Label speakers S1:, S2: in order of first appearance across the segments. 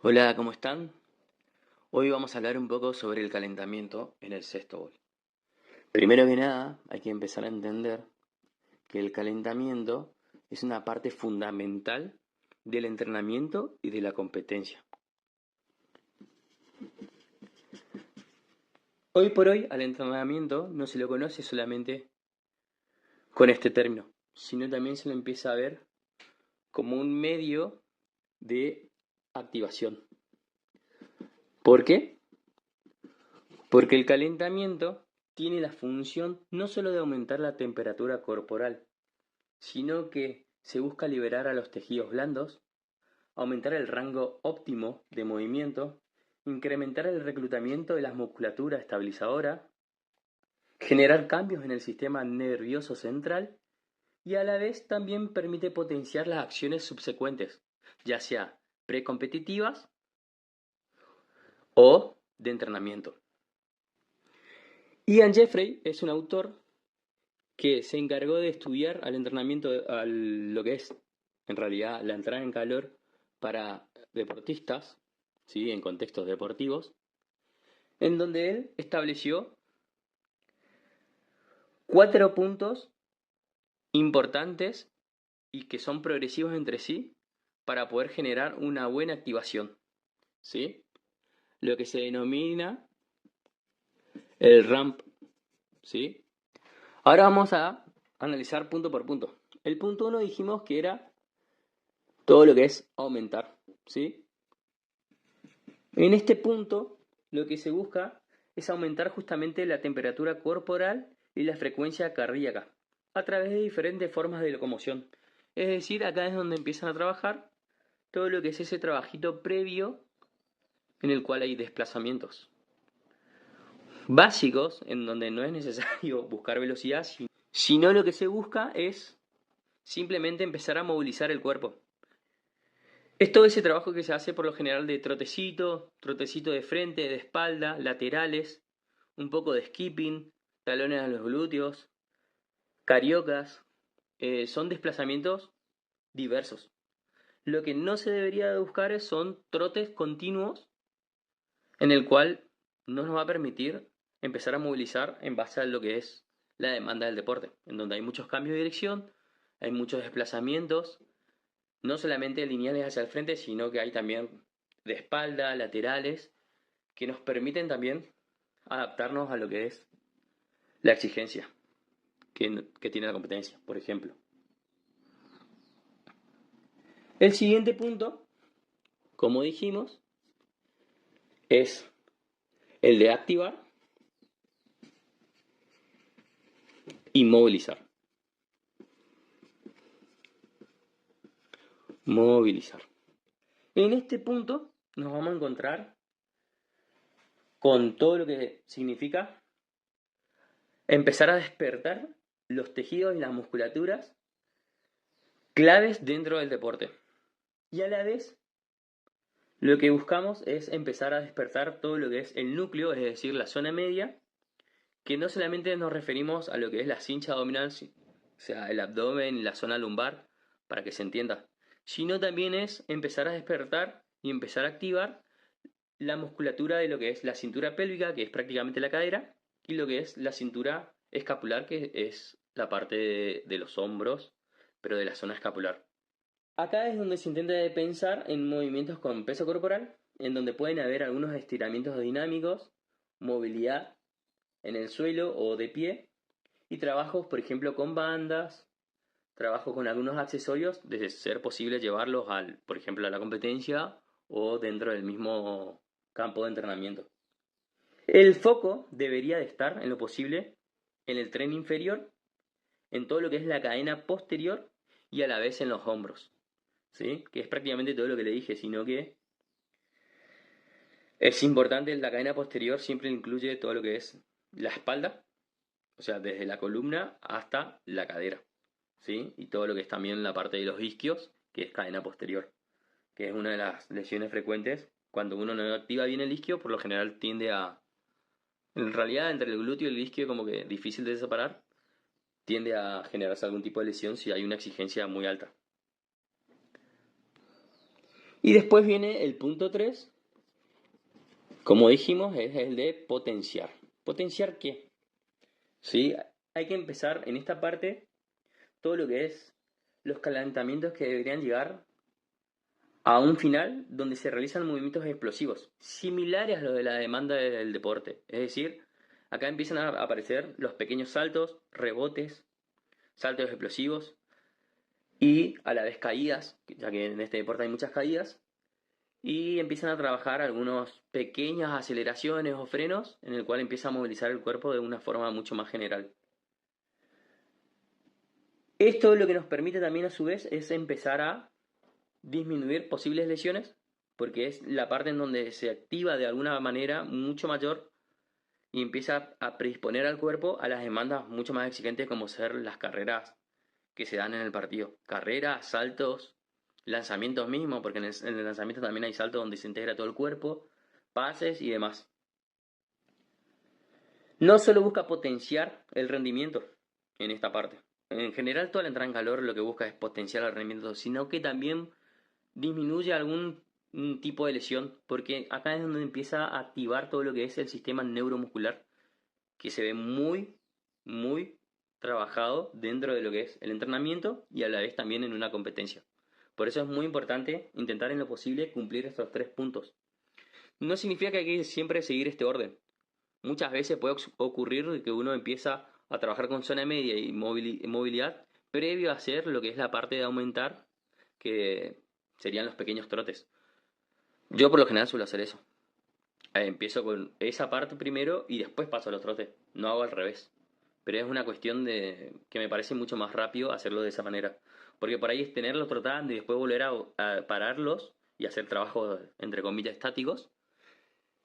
S1: Hola, ¿cómo están? Hoy vamos a hablar un poco sobre el calentamiento en el sexto Primero que nada, hay que empezar a entender que el calentamiento es una parte fundamental del entrenamiento y de la competencia. Hoy por hoy al entrenamiento no se lo conoce solamente con este término, sino también se lo empieza a ver como un medio de activación. ¿Por qué? Porque el calentamiento tiene la función no solo de aumentar la temperatura corporal, sino que se busca liberar a los tejidos blandos, aumentar el rango óptimo de movimiento, incrementar el reclutamiento de la musculatura estabilizadora, generar cambios en el sistema nervioso central y a la vez también permite potenciar las acciones subsecuentes, ya sea precompetitivas o de entrenamiento. Ian Jeffrey es un autor que se encargó de estudiar al entrenamiento, a lo que es en realidad la entrada en calor para deportistas, ¿sí? En contextos deportivos, en donde él estableció 4 puntos importantes y que son progresivos entre sí para poder generar una buena activación, ¿sí? Lo que se denomina el ramp, ¿sí? Ahora vamos a analizar punto por punto. El punto 1 dijimos que era todo lo que es aumentar, ¿sí? En este punto, lo que se busca es aumentar justamente la temperatura corporal y la frecuencia cardíaca a través de diferentes formas de locomoción. Es decir, acá es donde empiezan a trabajar todo lo que es ese trabajito previo en el cual hay desplazamientos básicos, en donde no es necesario buscar velocidad, sino lo que se busca es simplemente empezar a movilizar el cuerpo. Es todo ese trabajo que se hace por lo general de trotecito, trotecito de frente, de espalda, laterales, un poco de skipping, talones a los glúteos, cariocas. Son desplazamientos diversos. Lo que no se debería de buscar son trotes continuos en el cual no nos va a permitir empezar a movilizar en base a lo que es la demanda del deporte, en donde hay muchos cambios de dirección, hay muchos desplazamientos, no solamente lineales hacia el frente, sino que hay también de espalda, laterales, que nos permiten también adaptarnos a lo que es la exigencia que tiene la competencia, por ejemplo. El siguiente punto, como dijimos, es el de activar y movilizar. Movilizar. En este punto nos vamos a encontrar con todo lo que significa empezar a despertar los tejidos y las musculaturas claves dentro del deporte. Y a la vez, lo que buscamos es empezar a despertar todo lo que es el núcleo, es decir, la zona media, que no solamente nos referimos a lo que es la cincha abdominal, o sea, el abdomen y la zona lumbar, para que se entienda, sino también es empezar a despertar y empezar a activar la musculatura de lo que es la cintura pélvica, que es prácticamente la cadera, y lo que es la cintura escapular, que es la parte de los hombros, pero de la zona escapular. Acá es donde se intenta pensar en movimientos con peso corporal, en donde pueden haber algunos estiramientos dinámicos, movilidad en el suelo o de pie, y trabajos, por ejemplo, con bandas, trabajos con algunos accesorios, de ser posible llevarlos al, por ejemplo, a la competencia o dentro del mismo campo de entrenamiento. El foco debería de estar, en lo posible, en el tren inferior, en todo lo que es la cadena posterior y a la vez en los hombros, ¿sí? Que es prácticamente todo lo que le dije, sino que es importante, la cadena posterior siempre incluye todo lo que es la espalda, o sea, desde la columna hasta la cadera, ¿sí? Y todo lo que es también la parte de los isquios, que es cadena posterior, que es una de las lesiones frecuentes. Cuando uno no activa bien el isquio, por lo general tiende a... En realidad, entre el glúteo y el isquio, como que difícil de separar, tiende a generarse algún tipo de lesión si hay una exigencia muy alta. Y después viene el punto 3, como dijimos, es el de potenciar. ¿Potenciar qué? ¿Sí? Hay que empezar en esta parte todo lo que es los calentamientos que deberían llegar a un final donde se realizan movimientos explosivos, similares a los de la demanda del deporte. Es decir, acá empiezan a aparecer los pequeños saltos, rebotes, saltos explosivos y a la vez caídas, ya que en este deporte hay muchas caídas, y empiezan a trabajar algunas pequeñas aceleraciones o frenos en el cual empieza a movilizar el cuerpo de una forma mucho más general. Esto lo que nos permite también a su vez es empezar a disminuir posibles lesiones, porque es la parte en donde se activa de alguna manera mucho mayor y empieza a predisponer al cuerpo a las demandas mucho más exigentes como ser las carreras que se dan en el partido. Carreras, saltos, lanzamientos mismos, porque en el lanzamiento también hay saltos donde se integra todo el cuerpo, pases y demás. No solo busca potenciar el rendimiento en esta parte. En general toda la entrada en calor lo que busca es potenciar el rendimiento, sino que también disminuye algún tipo de lesión, porque acá es donde empieza a activar todo lo que es el sistema neuromuscular, que se ve muy, muy trabajado dentro de lo que es el entrenamiento y a la vez también en una competencia. Por eso es muy importante intentar en lo posible cumplir estos 3 puntos. No significa que hay que siempre seguir este orden. Muchas veces puede ocurrir que uno empieza a trabajar con zona media y movilidad previo a hacer lo que es la parte de aumentar, que serían los pequeños trotes. Yo por lo general suelo hacer eso. Empiezo con esa parte primero y después paso a los trotes. No hago al revés. Pero es una cuestión de que me parece mucho más rápido hacerlo de esa manera. Porque por ahí es tenerlos trotando y después volver a pararlos y hacer trabajos entre comillas estáticos.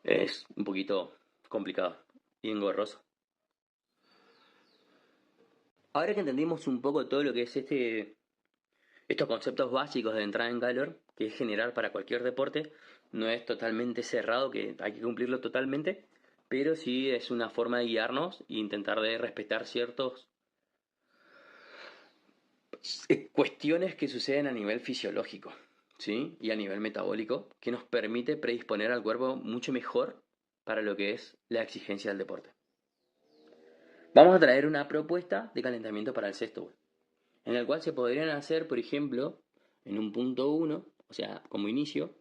S1: Es un poquito complicado y engorroso. Ahora que entendimos un poco todo lo que es estos conceptos básicos de entrada en calor, que es general para cualquier deporte, no es totalmente cerrado, que hay que cumplirlo totalmente, pero sí es una forma de guiarnos e intentar de respetar ciertas cuestiones que suceden a nivel fisiológico, ¿sí? Y a nivel metabólico, que nos permite predisponer al cuerpo mucho mejor para lo que es la exigencia del deporte. Vamos a traer una propuesta de calentamiento para el sexto, en el cual se podrían hacer, por ejemplo, en un punto 1, o sea, como inicio,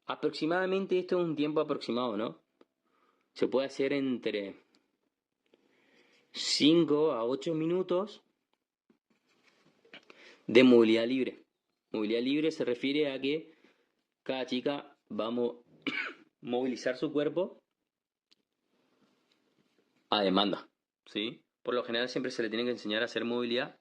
S1: aproximadamente, esto es un tiempo aproximado, ¿no? Se puede hacer entre 5 a 8 minutos de movilidad libre. Movilidad libre se refiere a que cada chica va a movilizar su cuerpo a demanda, ¿sí? Por lo general siempre se le tiene que enseñar a hacer movilidad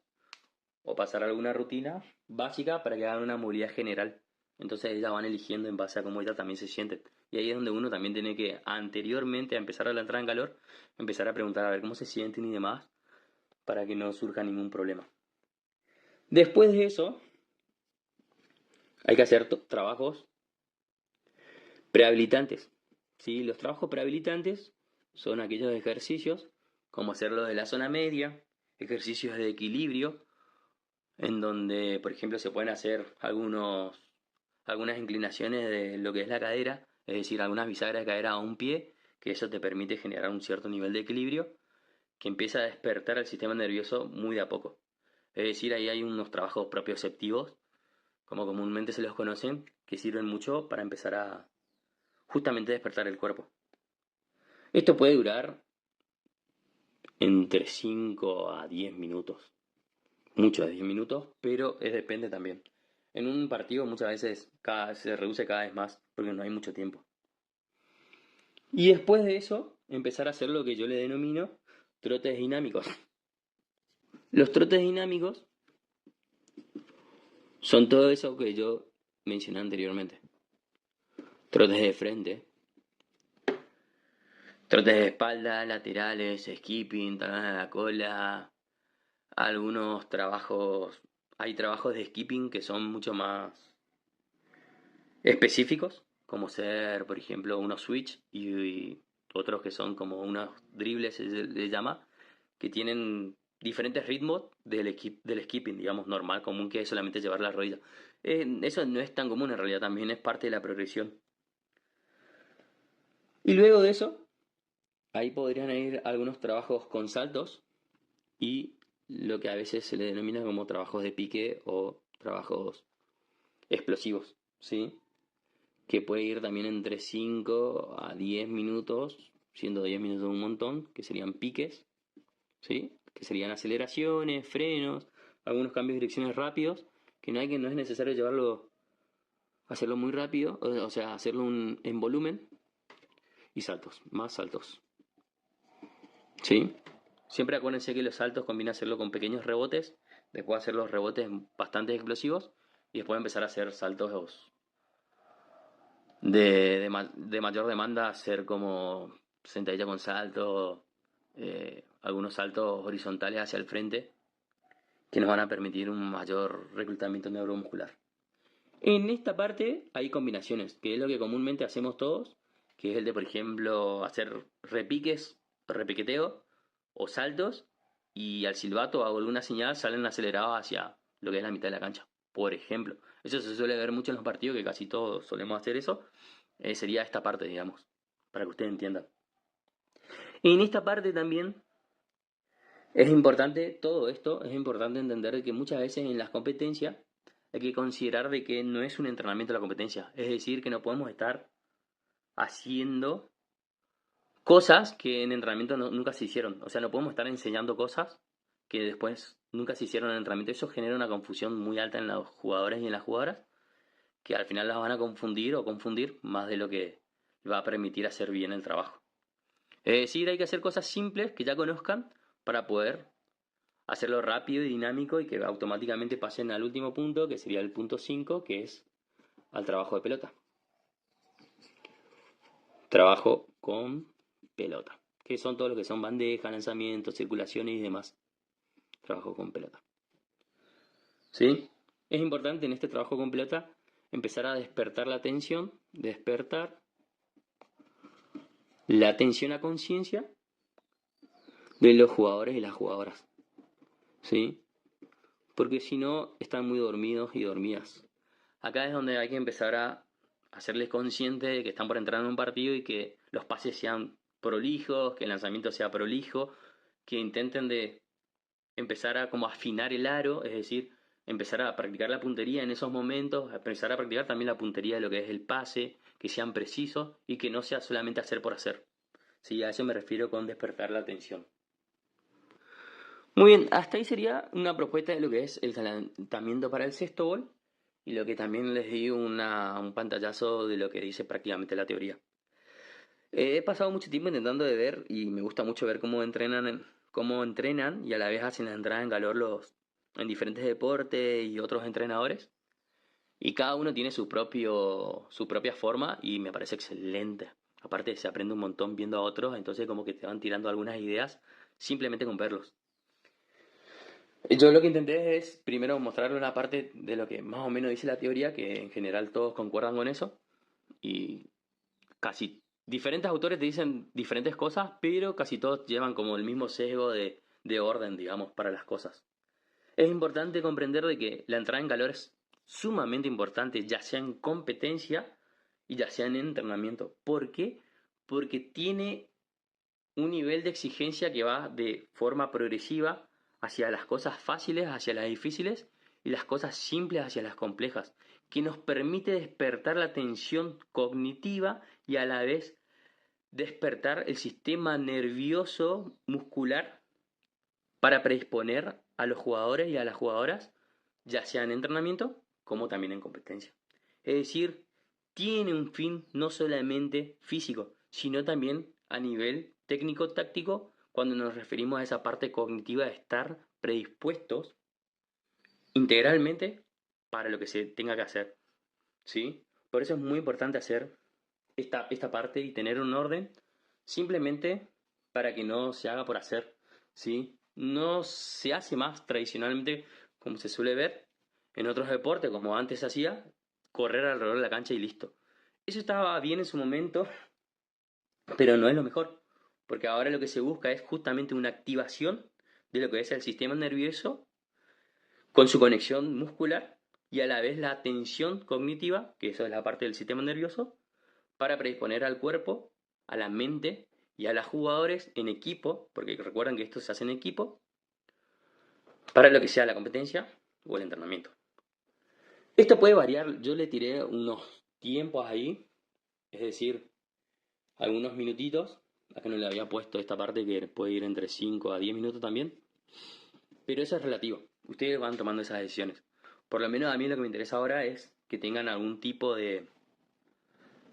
S1: o pasar alguna rutina básica para que hagan una movilidad general. Entonces ellas van eligiendo en base a cómo ellas también se sienten. Y ahí es donde uno también tiene que, anteriormente a empezar a la entrada en calor, empezar a preguntar a ver cómo se sienten y demás, para que no surja ningún problema. Después de eso, hay que hacer trabajos prehabilitantes. ¿Sí? Los trabajos prehabilitantes son aquellos ejercicios, como hacerlo de la zona media, ejercicios de equilibrio, en donde, por ejemplo, se pueden hacer algunas inclinaciones de lo que es la cadera, es decir, algunas bisagras de cadera a un pie, que eso te permite generar un cierto nivel de equilibrio, que empieza a despertar el sistema nervioso muy de a poco. Es decir, ahí hay unos trabajos propioceptivos, como comúnmente se los conocen, que sirven mucho para empezar a justamente despertar el cuerpo. Esto puede durar entre 5 a 10 minutos, mucho de 10 minutos, pero depende también. En un partido muchas veces se reduce cada vez más porque no hay mucho tiempo. Y después de eso, empezar a hacer lo que yo le denomino trotes dinámicos. Los trotes dinámicos son todo eso que yo mencioné anteriormente. Trotes de frente, trotes de espalda, laterales, skipping, talón a la cola, algunos trabajos, hay trabajos de skipping que son mucho más específicos, como ser, por ejemplo, unos switch y otros que son como unos dribles, se le llama, que tienen diferentes ritmos del skipping, digamos, normal, común, que es solamente llevar la rodilla. Eso no es tan común en realidad, también es parte de la progresión. Y luego de eso, ahí podrían ir algunos trabajos con saltos y lo que a veces se le denomina como trabajos de pique o trabajos explosivos, ¿sí? Que puede ir también entre 5 a 10 minutos, siendo 10 minutos un montón, que serían piques, ¿sí? Que serían aceleraciones, frenos, algunos cambios de direcciones rápidos, que no es necesario hacerlo muy rápido, o sea, hacerlo en volumen, y saltos, más saltos, ¿sí? Siempre acuérdense que los saltos conviene hacerlo con pequeños rebotes, después hacer los rebotes bastante explosivos y después empezar a hacer saltos de mayor demanda, hacer como sentadilla con salto, algunos saltos horizontales hacia el frente que nos van a permitir un mayor reclutamiento neuromuscular. En esta parte hay combinaciones, que es lo que comúnmente hacemos todos, que es el de, por ejemplo, hacer repiques, repiqueteo o saltos, y al silbato o alguna señal salen acelerados hacia lo que es la mitad de la cancha. Por ejemplo, eso se suele ver mucho en los partidos, que casi todos solemos hacer eso. Sería esta parte, digamos, para que ustedes entiendan. En esta parte también es importante, todo esto, es importante entender que muchas veces en las competencias hay que considerar de que no es un entrenamiento la competencia. Es decir, que no podemos estar haciendo cosas que en entrenamiento nunca se hicieron. O sea, no podemos estar enseñando cosas que después nunca se hicieron en entrenamiento. Eso genera una confusión muy alta en los jugadores y en las jugadoras, que al final las van a confundir o confundir más de lo que va a permitir hacer bien el trabajo. Es decir, hay que hacer cosas simples que ya conozcan para poder hacerlo rápido y dinámico y que automáticamente pasen al último punto, que sería el punto 5, que es al trabajo de pelota. Trabajo con pelota, que son todo lo que son bandejas, lanzamientos, circulaciones y demás. Trabajo con pelota. ¿Sí? Es importante en este trabajo con pelota empezar a despertar la atención, despertar la atención a conciencia de los jugadores y las jugadoras. ¿Sí? Porque si no, están muy dormidos y dormidas. Acá es donde hay que empezar a hacerles consciente de que están por entrar en un partido y que los pases sean prolijos, que el lanzamiento sea prolijo, que intenten de empezar a como afinar el aro, es decir, empezar a practicar la puntería en esos momentos, a empezar a practicar también la puntería de lo que es el pase, que sean precisos y que no sea solamente hacer por hacer. Sí, a eso me refiero con despertar la atención. Muy bien, hasta ahí sería una propuesta de lo que es el calentamiento para el sexto bol y lo que también les di un pantallazo de lo que dice prácticamente la teoría. He pasado mucho tiempo intentando de ver y me gusta mucho ver cómo entrenan y a la vez hacen la entrada en calor en diferentes deportes y otros entrenadores. Y cada uno tiene su propia forma y me parece excelente. Aparte se aprende un montón viendo a otros, entonces como que te van tirando algunas ideas simplemente con verlos. Yo lo que intenté es primero mostrarle una parte de lo que más o menos dice la teoría, que en general todos concuerdan con eso, y casi diferentes autores te dicen diferentes cosas, pero casi todos llevan como el mismo sesgo de orden, digamos, para las cosas. Es importante comprender de que la entrada en calor es sumamente importante, ya sea en competencia y ya sea en entrenamiento. ¿Por qué? Porque tiene un nivel de exigencia que va de forma progresiva hacia las cosas fáciles, hacia las difíciles y las cosas simples hacia las complejas, que nos permite despertar la atención cognitiva y a la vez despertar el sistema nervioso muscular para predisponer a los jugadores y a las jugadoras, ya sea en entrenamiento como también en competencia. Es decir, tiene un fin no solamente físico, sino también a nivel técnico-táctico cuando nos referimos a esa parte cognitiva de estar predispuestos integralmente para lo que se tenga que hacer. ¿Sí? Por eso es muy importante hacer esta parte y tener un orden simplemente para que no se haga por hacer. ¿Sí? No se hace más tradicionalmente como se suele ver en otros deportes, como antes se hacía, correr alrededor de la cancha y listo. Eso estaba bien en su momento, pero no es lo mejor, porque ahora lo que se busca es justamente una activación de lo que es el sistema nervioso con su conexión muscular y a la vez la atención cognitiva, que eso es la parte del sistema nervioso, para predisponer al cuerpo, a la mente y a los jugadores en equipo, porque recuerden que esto se hace en equipo, para lo que sea la competencia o el entrenamiento. Esto puede variar, yo le tiré unos tiempos ahí, es decir, algunos minutitos. Acá no le había puesto esta parte que puede ir entre 5 a 10 minutos también. Pero eso es relativo. Ustedes van tomando esas decisiones. Por lo menos a mí lo que me interesa ahora es que tengan algún tipo de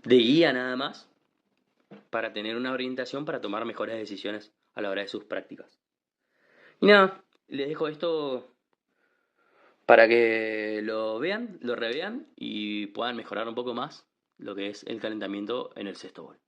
S1: guía nada más para tener una orientación para tomar mejores decisiones a la hora de sus prácticas. Y nada, les dejo esto para que lo vean, lo revean y puedan mejorar un poco más lo que es el calentamiento en el sexto bol.